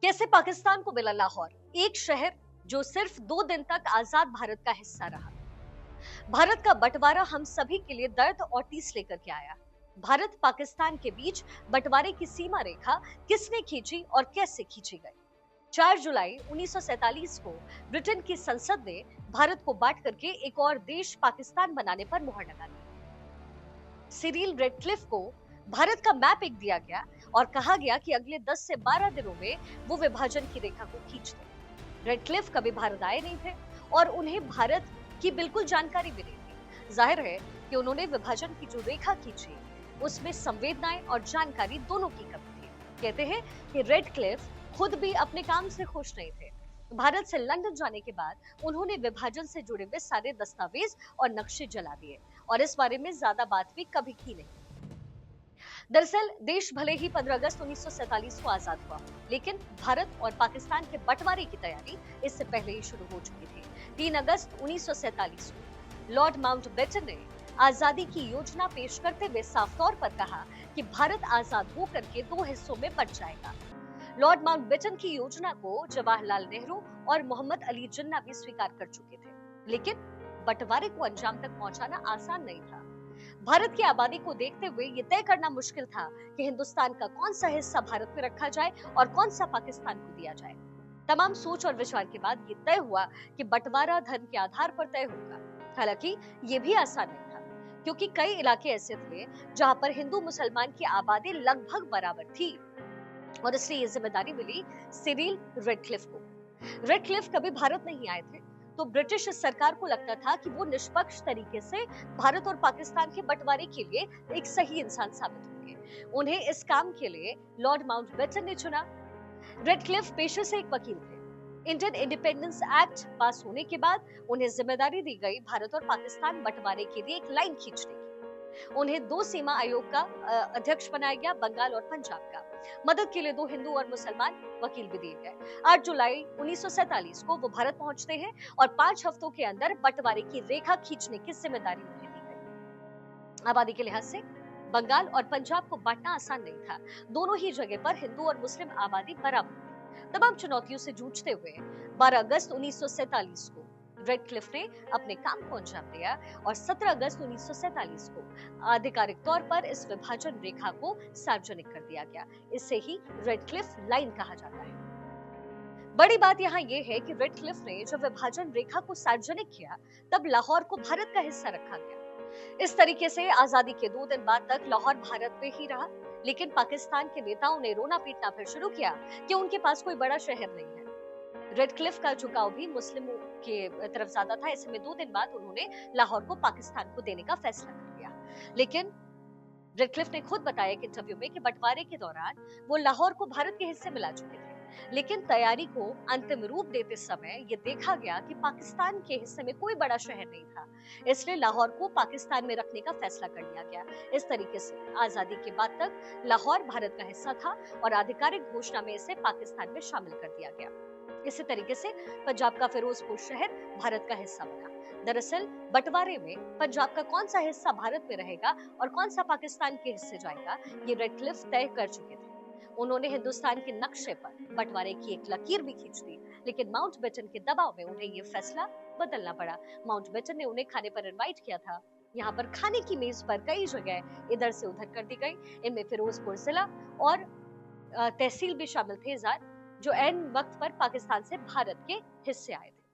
कैसे पाकिस्तान को मिला लाहौर, एक शहर जो सिर्फ 2 दिन तक आजाद भारत का हिस्सा रहा। भारत का बंटवारा हम सभी के लिए दर्द और टीस लेकर के आया। भारत पाकिस्तान के बीच बंटवारे की सीमा रेखा किसने खींची और कैसे खींची गई? 4 जुलाई 1947 को ब्रिटेन की संसद ने भारत को बांट करके एक और देश पाकिस्तान बनाने पर मुहर लगा दी। सिरिल रेडक्लिफ को भारत का मैप एक दिया गया और कहा गया कि अगले 10 से 12 दिनों में वो विभाजन की रेखा को खींच दें। रेडक्लिफ कभी भारत आए नहीं थे और उन्हें भारत की बिल्कुल जानकारी भी नहीं थी। जाहिर है कि उन्होंने विभाजन की जो रेखा खींची उसमें संवेदनाएं और जानकारी दोनों की कमी थी। कहते हैं कि रेडक्लिफ खुद भी अपने काम से खुश नहीं थे। भारत से लंदन जाने के बाद उन्होंने विभाजन से जुड़े हुए सारे दस्तावेज और नक्शे जला दिए और इस बारे में ज्यादा बात भी कभी की नहीं। दरअसल देश भले ही 15 अगस्त 1947 को आजाद हुआ, लेकिन भारत और पाकिस्तान के बंटवारे की तैयारी इससे पहले ही शुरू हो चुकी थी। 3 अगस्त 1947 को लॉर्ड माउंटबेटन ने आजादी की योजना पेश करते हुए साफ तौर पर कहा कि भारत आजाद होकर के 2 हिस्सों में बंट जाएगा। लॉर्ड माउंटबेटन की योजना को जवाहरलाल नेहरू और मोहम्मद अली जिन्ना भी स्वीकार कर चुके थे, लेकिन बंटवारे को अंजाम तक पहुंचाना आसान नहीं था। भारत की आबादी को देखते हुए ये तय करना मुश्किल था कि हिंदुस्तान का कौन सा हिस्सा भारत में रखा जाए और कौन सा पाकिस्तान को दिया जाए। तमाम सोच और विचार के बाद ये तय हुआ कि बंटवारा धर्म के आधार पर तय होगा। हालांकि ये भी आसान नहीं था, क्योंकि कई इलाके ऐसे थे जहां पर हिंदू मुसलमान की आबादी लगभग बराबर थी और इसलिए ये जिम्मेदारी मिली सिरिल रेडक्लिफ को। रेडक्लिफ कभी भारत नहीं आए थे, तो ब्रिटिश सरकार को लगता था कि वो निष्पक्ष तरीके से भारत और पाकिस्तान के बंटवारे के लिए एक सही इंसान साबित होंगे। उन्हें इस काम के लिए लॉर्ड माउंटबेटन ने चुना। रेडक्लिफ पेशे से एक वकील थे। इंडियन इंडिपेंडेंस एक्ट पास होने के बाद उन्हें जिम्मेदारी दी गई भारत और पाकिस्तान बंटवारे के लिए एक लाइन खींचने की। उन्हें 2 सीमा आयोग का अध्यक्ष बनाया गया, बंगाल और पंजाब का। मदद के लिए 2 हिंदू और मुसलमान वकील भी दिए गए। 8 जुलाई 1947 को वो भारत पहुंचते हैं और 5 हफ्तों के अंदर बंटवारे की रेखा खींचने की जिम्मेदारी उन्हें दी गई। आबादी के लिहाज से बंगाल और पंजाब को बांटना आसान नहीं था। दोनों ही जगह पर हिंदू और मुस्लिम आबादी बराबर थी। तमाम चुनौतियों से जूझते हुए 12 अगस्त 1947 को रेडक्लिफ ने अपने काम को अंजाम दिया और 17 अगस्त 1947 को आधिकारिक तौर पर इस विभाजन रेखा को सार्वजनिक कर दिया गया। इसे ही रेडक्लिफ लाइन कहा जाता है। बड़ी बात यहाँ ये है कि रेडक्लिफ ने जब विभाजन रेखा को सार्वजनिक किया, तब लाहौर को भारत का हिस्सा रखा गया। इस तरीके से आजादी के 2 दिन बाद तक लाहौर भारत में ही रहा, लेकिन पाकिस्तान के नेताओं ने रोना पीटना फिर शुरू किया कि उनके पास कोई बड़ा शहर नहीं है। रेडक्लिफ का झुकाव भी मुस्लिमों के तरफ ज्यादा था। ऐसे में 2 दिन बाद उन्होंने लाहौर को पाकिस्तान को देने का फैसला कर लिया। लेकिन रेडक्लिफ ने खुद बताया कि इंटरव्यू में कि बंटवारे के दौरान वो लाहौर को भारत के हिस्से मिला चुके थे, लेकिन तैयारी को अंतिम रूप देते समय ये देखा गया कि पाकिस्तान के हिस्से में कोई बड़ा शहर नहीं था, इसलिए लाहौर को पाकिस्तान में रखने का फैसला कर लिया गया। इस तरीके से आजादी के बाद तक लाहौर भारत का हिस्सा था और आधिकारिक घोषणा में इसे पाकिस्तान में शामिल कर दिया गया। इसी तरीके से पंजाब का फिरोजपुर शहर भारत का हिस्सा बना। दरअसल बंटवारे में पंजाब का कौन सा हिस्सा भारत में रहेगा और कौन सा पाकिस्तान के हिस्से जाएगा, ये रेडक्लिफ तय कर चुके थे। उन्होंने हिंदुस्तान के नक्शे पर बंटवारे की एक लकीर भी खींच दी, लेकिन माउंटबेटन के दबाव में उन्हें ये फैसला बदलना पड़ा। माउंटबेटन ने उन्हें खाने पर इनवाइट किया था। यहाँ पर खाने की मेज पर कई जगह इधर से उधर कर दी गई। इनमें फिरोजपुर जिला और तहसील भी शामिल थे, जो ऐन वक्त पर पाकिस्तान से भारत के हिस्से आए थे।